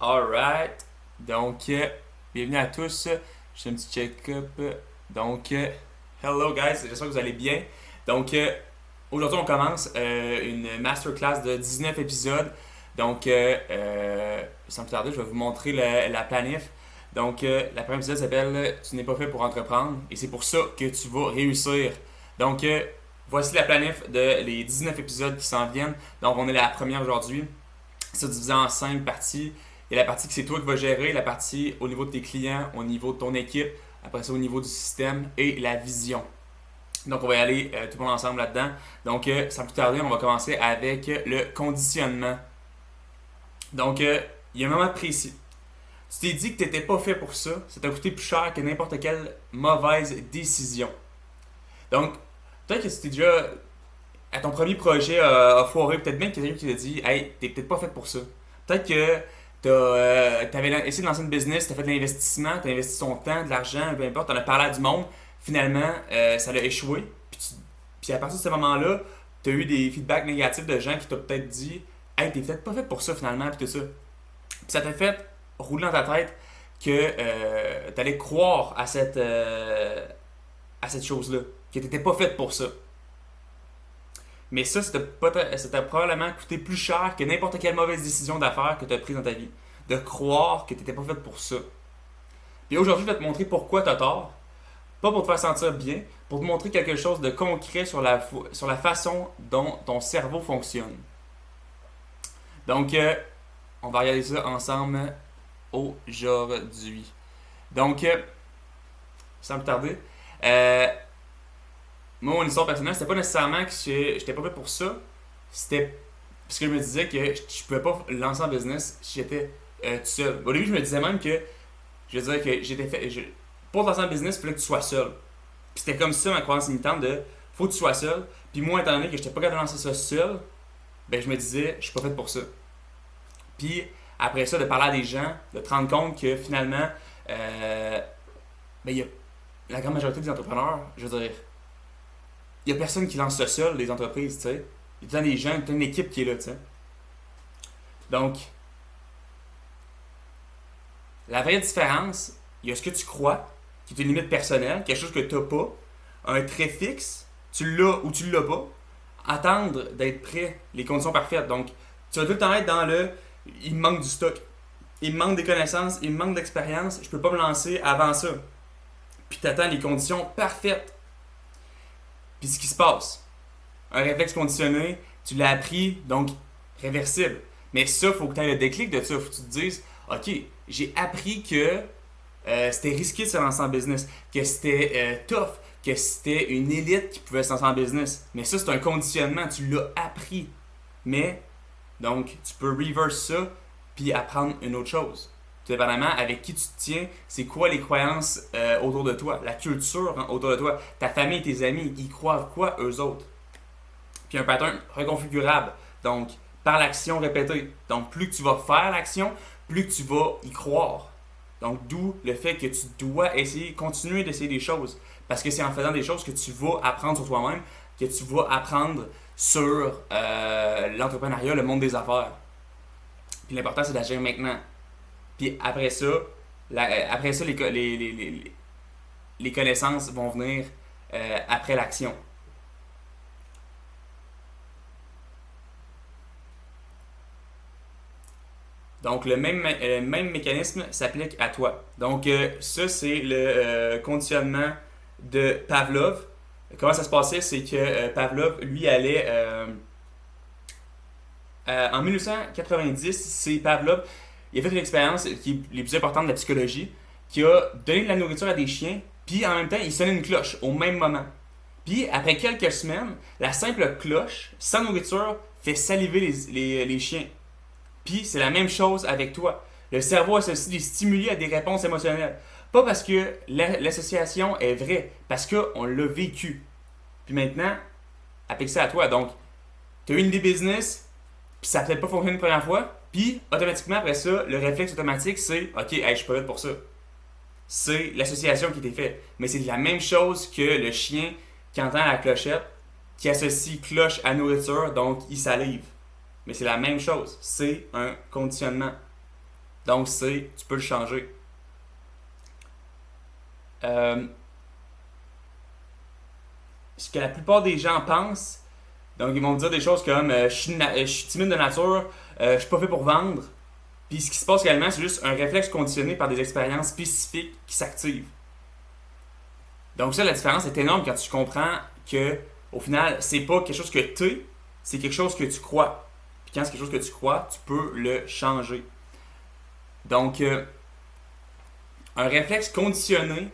Alright. Donc, bienvenue à tous. Je fais un petit check-up. Donc, hello guys, j'espère que vous allez bien. Donc, aujourd'hui, on commence une masterclass de 19 épisodes. Donc, sans plus tarder, je vais vous montrer la planif. Donc, la première épisode s'appelle Tu n'es pas fait pour entreprendre et c'est pour ça que tu vas réussir. Donc, voici la planif de les 19 épisodes qui s'en viennent. Donc, on est la première aujourd'hui. C'est divisé en 5 parties. Il y a la partie que c'est toi qui vas gérer, la partie au niveau de tes clients, au niveau de ton équipe, après ça au niveau du système et la vision. Donc on va y aller tout le monde ensemble là-dedans. Donc sans plus tarder, on va commencer avec le conditionnement. Donc il y a un moment précis. Tu t'es dit que tu n'étais pas fait pour ça, ça t'a coûté plus cher que n'importe quelle mauvaise décision. Donc peut-être que c'était déjà à ton premier projet a foiré, peut-être bien qu'il y a quelqu'un qui t'a dit hey, t'es peut-être pas fait pour ça. Peut-être que t'avais essayé de lancer une business, t'as fait de l'investissement, t'as investi ton temps, de l'argent, peu importe, t'en as parlé à du monde, finalement ça a échoué. Puis à partir de ce moment-là, t'as eu des feedbacks négatifs de gens qui t'ont peut-être dit hey, t'es peut-être pas fait pour ça finalement, puis tout ça. Puis ça t'a fait rouler dans ta tête que t'allais croire à cette chose-là, que t'étais pas fait pour ça. Mais ça t'a probablement coûté plus cher que n'importe quelle mauvaise décision d'affaires que tu as prise dans ta vie. De croire que tu n'étais pas fait pour ça. Puis aujourd'hui, je vais te montrer pourquoi tu as tort. Pas pour te faire sentir bien, pour te montrer quelque chose de concret sur la façon dont ton cerveau fonctionne. Donc, on va regarder ça ensemble aujourd'hui. Donc, sans plus tarder, moi, mon histoire personnelle, c'était pas nécessairement que j'étais pas fait pour ça. C'était parce que je me disais que je pouvais pas lancer un business si j'étais tout seul. Au début, je me disais même que je veux dire que j'étais fait. Pour lancer un business, il fallait que tu sois seul. Puis c'était comme ça ma croyance limitante de faut que tu sois seul. Puis moi, étant donné que j'étais pas capable de lancer ça seul, ben je me disais je suis pas fait pour ça. Puis après ça, de parler à des gens, de te rendre compte que finalement, ben il y a la grande majorité des entrepreneurs, je veux dire. Il n'y a personne qui lance ça seul, les entreprises, tu sais. Il y a des gens, il y a une équipe qui est là, tu sais. Donc, la vraie différence, il y a ce que tu crois, qui est une limite personnelle, quelque chose que tu n'as pas, un trait fixe, tu l'as ou tu ne l'as pas, attendre d'être prêt, les conditions parfaites. Donc, tu vas tout le temps être dans le il me manque du stock, il me manque des connaissances, il me manque d'expérience, je peux pas me lancer avant ça. Puis tu attends les conditions parfaites. Puis ce qui se passe, un réflexe conditionné, tu l'as appris, donc réversible. Mais ça, il faut que tu aies le déclic de ça. Il faut que tu te dises, OK, j'ai appris que c'était risqué de se lancer en business, que c'était tough, que c'était une élite qui pouvait se lancer en business. Mais ça, c'est un conditionnement, tu l'as appris. Mais, donc, tu peux reverse ça, puis apprendre une autre chose. Tout dépendamment avec qui tu te tiens, c'est quoi les croyances autour de toi, la culture autour de toi, ta famille, tes amis, ils croient quoi eux autres. Puis un pattern reconfigurable, donc par l'action répétée. Donc plus que tu vas faire l'action, plus que tu vas y croire. Donc d'où le fait que tu dois continuer d'essayer des choses. Parce que c'est en faisant des choses que tu vas apprendre sur toi-même, que tu vas apprendre sur l'entrepreneuriat, le monde des affaires. Puis l'important c'est d'agir maintenant. Puis après ça, les connaissances vont venir après l'action. Donc le même mécanisme s'applique à toi. Donc ça c'est le conditionnement de Pavlov. Comment ça se passait, c'est que Pavlov, lui, allait... en 1990, c'est Pavlov, il a fait une expérience qui est les plus importantes de la psychologie, qui a donné de la nourriture à des chiens, puis en même temps, il sonnait une cloche au même moment. Puis après quelques semaines, la simple cloche, sans nourriture, fait saliver les chiens. Puis c'est la même chose avec toi. Le cerveau associe des stimuli à des réponses émotionnelles. Pas parce que l'association est vraie, parce qu'on l'a vécu. Puis maintenant, applique ça à toi. Donc, tu as eu une idée business, puis ça n'a peut-être pas fonctionné une première fois, puis automatiquement après ça, le réflexe automatique c'est OK, hey, je suis pas fait pour ça. C'est l'association qui était faite. Mais c'est la même chose que le chien qui entend la clochette, qui associe cloche à nourriture, donc il salive. Mais c'est la même chose. C'est un conditionnement. Donc, tu peux le changer. Ce que la plupart des gens pensent, donc ils vont me dire des choses comme je suis timide de nature, je suis pas fait pour vendre. Puis ce qui se passe réellement, c'est juste un réflexe conditionné par des expériences spécifiques qui s'activent. Donc ça, la différence est énorme quand tu comprends que au final, c'est pas quelque chose que tu es, c'est quelque chose que tu crois. Puis quand c'est quelque chose que tu crois, tu peux le changer. Donc, un réflexe conditionné,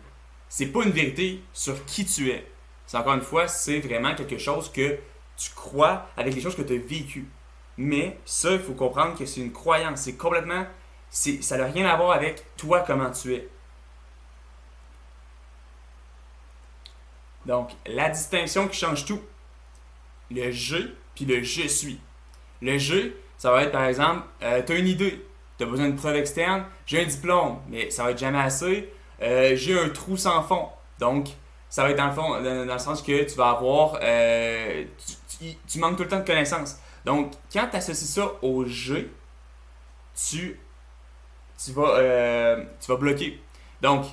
c'est pas une vérité sur qui tu es. C'est encore une fois, c'est vraiment quelque chose que tu crois avec les choses que tu as vécues. Mais ça, il faut comprendre que c'est une croyance. C'est complètement. Ça n'a rien à voir avec toi, comment tu es. Donc, la distinction qui change tout. Le je puis le je suis. Le je, ça va être par exemple, tu as une idée, tu as besoin d'une preuve externe, j'ai un diplôme, mais ça va être jamais assez. J'ai un trou sans fond. Donc, ça va être dans le fond, dans le sens que tu vas avoir. Tu manques tout le temps de connaissances. Donc, quand tu associes ça au je, tu vas bloquer. Donc,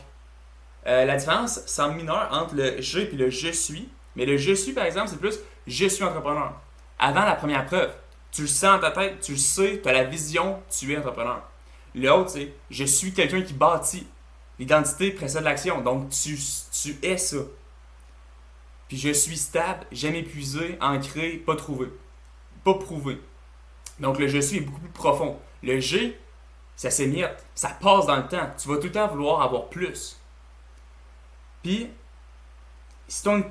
la différence semble mineure entre le je et le je suis. Mais le je suis, par exemple, c'est plus je suis entrepreneur. Avant la première preuve, tu le sens dans ta tête, tu le sais, tu as la vision, tu es entrepreneur. L'autre, c'est je suis quelqu'un qui bâtit. L'identité précède l'action, donc tu es ça. Puis je suis stable, jamais épuisé, ancré, pas trouvé. Pas prouvé. Donc le je suis est beaucoup plus profond. Le j'ai, ça s'émiette, ça passe dans le temps. Tu vas tout le temps vouloir avoir plus. Puis, si ton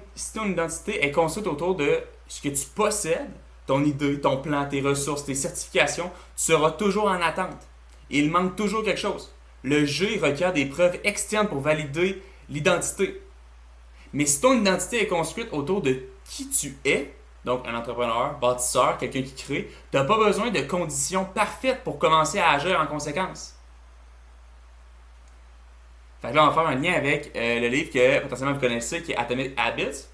identité est construite autour de ce que tu possèdes, ton idée, ton plan, tes ressources, tes certifications, tu seras toujours en attente. Et il manque toujours quelque chose. Le je requiert des preuves externes pour valider l'identité. Mais si ton identité est construite autour de qui tu es, donc un entrepreneur, bâtisseur, quelqu'un qui crée, tu n'as pas besoin de conditions parfaites pour commencer à agir en conséquence. Fait que là, on va faire un lien avec le livre que potentiellement vous connaissez, qui est Atomic Habits.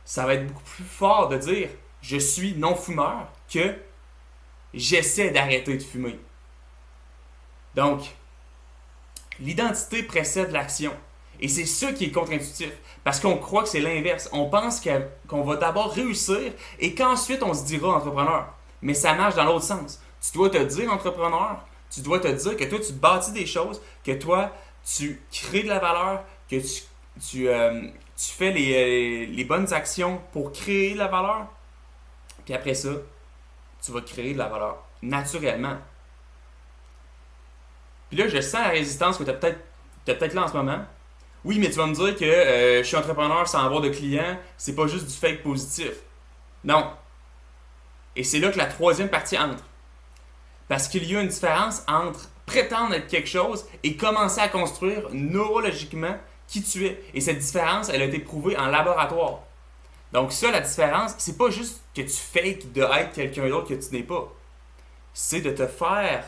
Ça va être beaucoup plus fort de dire « je suis non-fumeur » que « j'essaie d'arrêter de fumer ». Donc, l'identité précède l'action. Et c'est ça qui est contre-intuitif. Parce qu'on croit que c'est l'inverse. On pense qu'on va d'abord réussir et qu'ensuite on se dira entrepreneur. Mais ça marche dans l'autre sens. Tu dois te dire entrepreneur. Tu dois te dire que toi, tu bâtis des choses, que toi, tu crées de la valeur, que tu fais les bonnes actions pour créer de la valeur. Puis après ça, tu vas créer de la valeur naturellement. Puis là, je sens la résistance que tu as peut-être là en ce moment. Oui, mais tu vas me dire que je suis entrepreneur sans avoir de clients, c'est pas juste du fake positif. Non. Et c'est là que la troisième partie entre. Parce qu'il y a une différence entre prétendre être quelque chose et commencer à construire neurologiquement qui tu es. Et cette différence, elle a été prouvée en laboratoire. Donc ça, la différence, c'est pas juste que tu fakes de être quelqu'un d'autre que tu n'es pas. C'est de te faire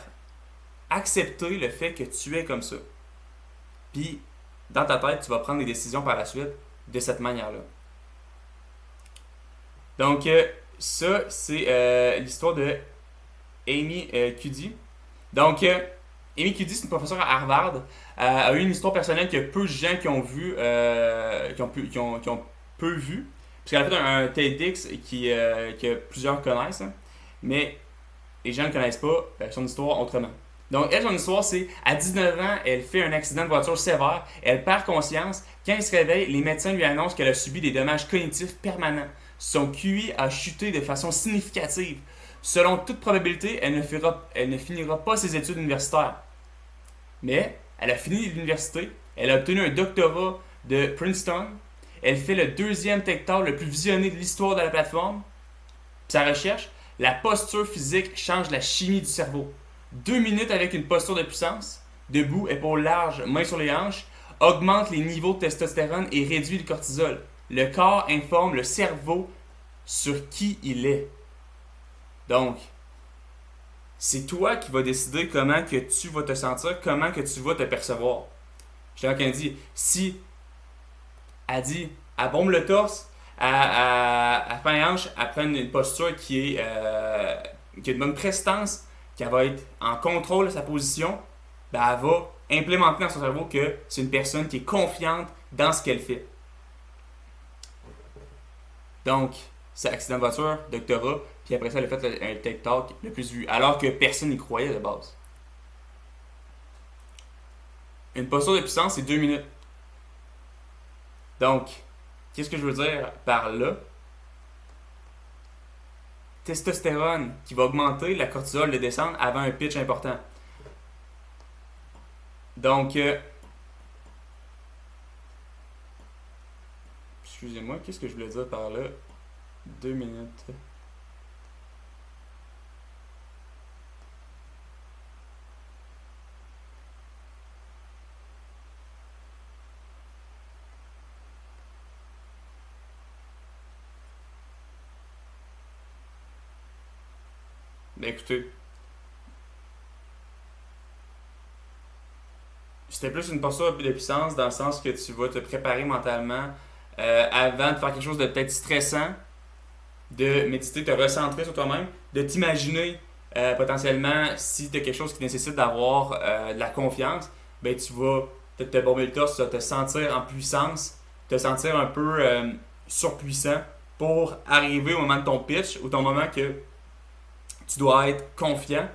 accepter le fait que tu es comme ça. Puis, dans ta tête, tu vas prendre des décisions par la suite de cette manière-là. Donc, ça, c'est l'histoire de Amy Cuddy. Donc, Amy Cuddy, c'est une professeure à Harvard. A eu une histoire personnelle que peu de gens qui ont vu, qui ont peu vu. Parce qu'elle a fait un TEDx que plusieurs connaissent. Hein, mais les gens ne connaissent pas son histoire autrement. Donc, elle, son histoire, c'est à 19 ans, elle fait un accident de voiture sévère, elle perd conscience. Quand elle se réveille, les médecins lui annoncent qu'elle a subi des dommages cognitifs permanents. Son QI a chuté de façon significative. Selon toute probabilité, elle ne finira pas ses études universitaires. Mais elle a fini l'université, elle a obtenu un doctorat de Princeton, elle fait le deuxième Tech Talk le plus visionné de l'histoire de la plateforme. Sa recherche, la posture physique change la chimie du cerveau. 2 minutes avec une posture de puissance, debout, épaules larges, mains sur les hanches, augmente les niveaux de testostérone et réduit le cortisol. Le corps informe le cerveau sur qui il est. Donc, c'est toi qui vas décider comment que tu vas te sentir, comment que tu vas te percevoir. Je t'ai dit, si elle dit, elle bombe le torse, elle fait un hanche, elle prend une posture qui a une bonne prestance, qu'elle va être en contrôle de sa position, ben elle va implémenter dans son cerveau que c'est une personne qui est confiante dans ce qu'elle fait. Donc, c'est accident de voiture, doctorat, puis après ça, elle a fait un TED Talk le plus vu, alors que personne n'y croyait de base. Une posture de puissance, c'est 2 minutes. Donc, qu'est-ce que je veux dire par là? Testostérone qui va augmenter, la cortisol de descendre avant un pitch important. Donc, excusez-moi, qu'est-ce que je voulais dire par là? 2 minutes. Ben écoutez, c'était plus une posture de puissance dans le sens que tu vas te préparer mentalement avant de faire quelque chose de peut-être stressant, de méditer, te recentrer sur toi-même, de t'imaginer potentiellement si tu as quelque chose qui nécessite d'avoir de la confiance, ben tu vas peut-être te bomber le torse, tu vas te sentir en puissance, te sentir un peu surpuissant pour arriver au moment de ton pitch ou ton moment que tu dois être confiant,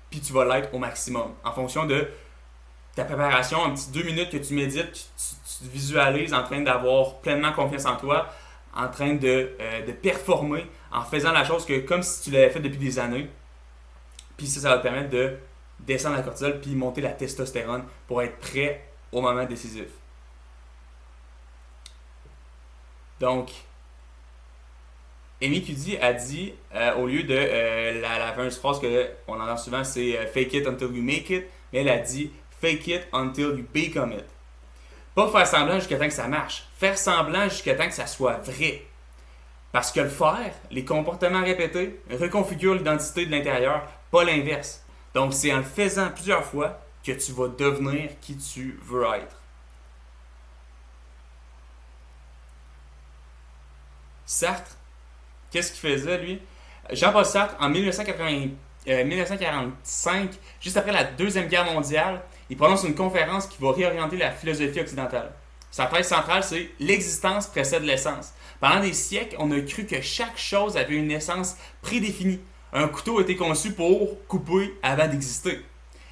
puis tu vas l'être au maximum en fonction de ta préparation, un petit 2 minutes que tu médites, tu te visualises en train d'avoir pleinement confiance en toi, en train de performer, en faisant la chose que comme si tu l'avais fait depuis des années. Puis ça va te permettre de descendre la cortisol puis monter la testostérone pour être prêt au moment décisif. Donc, Amy Cuddy a dit, au lieu de la fameuse phrase qu'on entend souvent, c'est fake it until you make it, mais elle a dit fake it until you become it. Pas faire semblant jusqu'à temps que ça marche. Faire semblant jusqu'à temps que ça soit vrai. Parce que le faire, les comportements répétés, reconfigurent l'identité de l'intérieur, pas l'inverse. Donc c'est en le faisant plusieurs fois que tu vas devenir qui tu veux être. Sartre, qu'est-ce qu'il faisait lui? Jean-Paul Sartre, en 1945, juste après la Deuxième Guerre mondiale, il prononce une conférence qui va réorienter la philosophie occidentale. Sa thèse centrale, c'est l'existence précède l'essence. Pendant des siècles, on a cru que chaque chose avait une essence prédéfinie. Un couteau était conçu pour couper avant d'exister.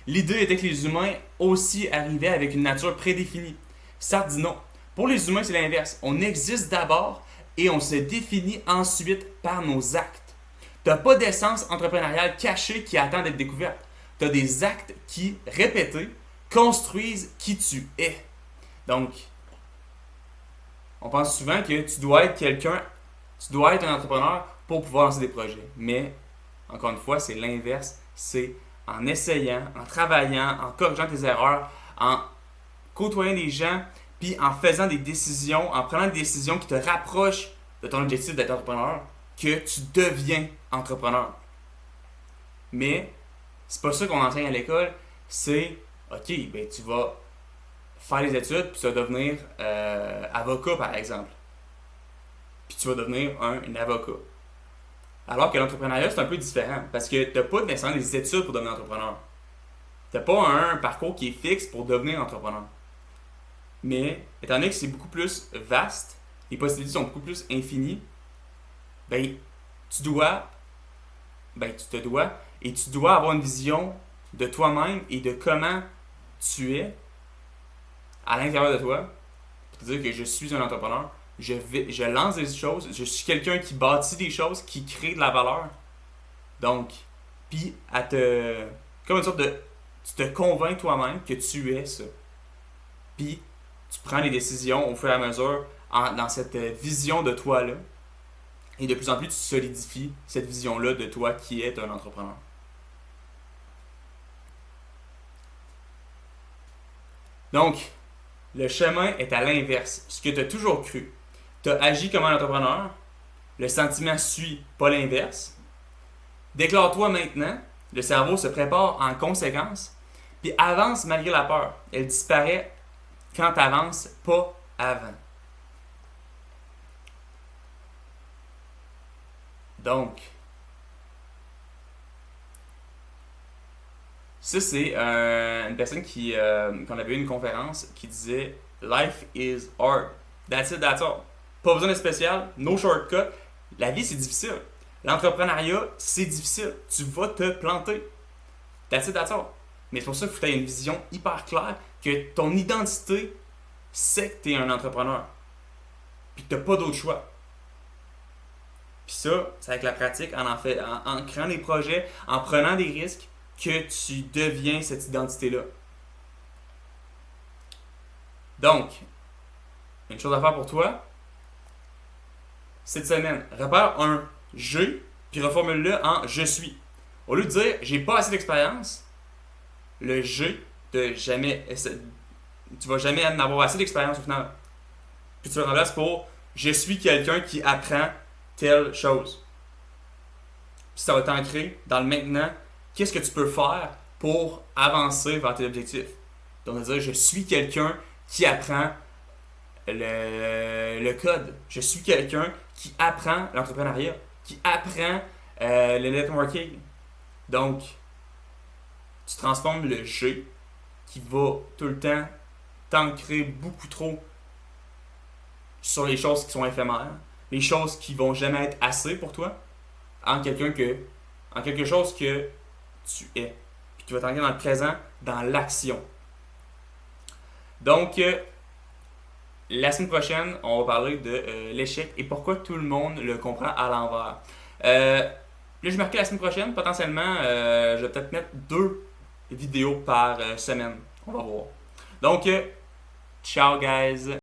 L'idée était que les humains aussi arrivaient avec une nature prédéfinie. Sartre dit non. Pour les humains, c'est l'inverse. On existe d'abord et on se définit ensuite par nos actes. Tu n'as pas d'essence entrepreneuriale cachée qui attend d'être découverte. Tu as des actes qui, répétés, construisent qui tu es. Donc, on pense souvent que tu dois être quelqu'un, tu dois être un entrepreneur pour pouvoir lancer des projets. Mais, encore une fois, c'est l'inverse. C'est en essayant, en travaillant, en corrigeant tes erreurs, en côtoyant des gens, puis en faisant des décisions, en prenant des décisions qui te rapprochent de ton objectif d'être entrepreneur, que tu deviens entrepreneur. Mais, c'est pas ça qu'on enseigne à l'école. C'est, ok, ben tu vas faire les études, puis tu vas devenir avocat, par exemple. Puis tu vas devenir un avocat. Alors que l'entrepreneuriat, c'est un peu différent. Parce que tu n'as pas nécessairement des études pour devenir entrepreneur. Tu n'as pas un parcours qui est fixe pour devenir entrepreneur. Mais, étant donné que c'est beaucoup plus vaste, les possibilités sont beaucoup plus infinies, ben, tu te dois, et tu dois avoir une vision de toi-même et de comment tu es à l'intérieur de toi, pour te dire que je suis un entrepreneur, je lance des choses, je suis quelqu'un qui bâtit des choses, qui crée de la valeur. Donc, puis comme une sorte de, tu te convaincs toi-même que tu es ça. Puis, tu prends les décisions au fur et à mesure dans cette vision de toi-là. Et de plus en plus, tu solidifies cette vision-là de toi qui est un entrepreneur. Donc, le chemin est à l'inverse. Ce que tu as toujours cru. Tu as agi comme un entrepreneur. Le sentiment suit, pas l'inverse. Déclare-toi maintenant. Le cerveau se prépare en conséquence. Puis avance malgré la peur. Elle disparaît quand tu avances, pas avant. Donc, Ça, c'est une personne qu'on avait eu une conférence qui disait Life is hard. That's it, that's all. Pas besoin de spécial, no shortcut. La vie, c'est difficile. L'entrepreneuriat, c'est difficile. Tu vas te planter. That's it, that's all. Mais c'est pour ça qu'il faut que tu aies une vision hyper claire que ton identité, c'est que tu es un entrepreneur. Puis que tu n'as pas d'autre choix. Puis ça, c'est avec la pratique, en créant des projets, en prenant des risques, que tu deviens cette identité-là. Donc, une chose à faire pour toi, cette semaine, repère un je, puis reformule-le en je suis. Au lieu de dire j'ai pas assez d'expérience, le je de jamais. Tu vas jamais en avoir assez d'expérience au final. Puis tu le remplaces pour je suis quelqu'un qui apprend telle chose. Puis ça va t'ancrer dans le maintenant. Qu'est-ce que tu peux faire pour avancer vers tes objectifs? Donc, dire je suis quelqu'un qui apprend le code. Je suis quelqu'un qui apprend l'entrepreneuriat, qui apprend le networking. Donc, tu transformes le je qui va tout le temps t'ancrer beaucoup trop sur les choses qui sont éphémères, les choses qui vont jamais être assez pour toi, en quelque chose que tu es. Puis tu vas t'ancrer dans le présent, dans l'action. Donc, la semaine prochaine, on va parler de l'échec et pourquoi tout le monde le comprend à l'envers. Là, je marqué la semaine prochaine, potentiellement, je vais peut-être mettre 2 vidéos par semaine. On va voir. Donc, ciao guys!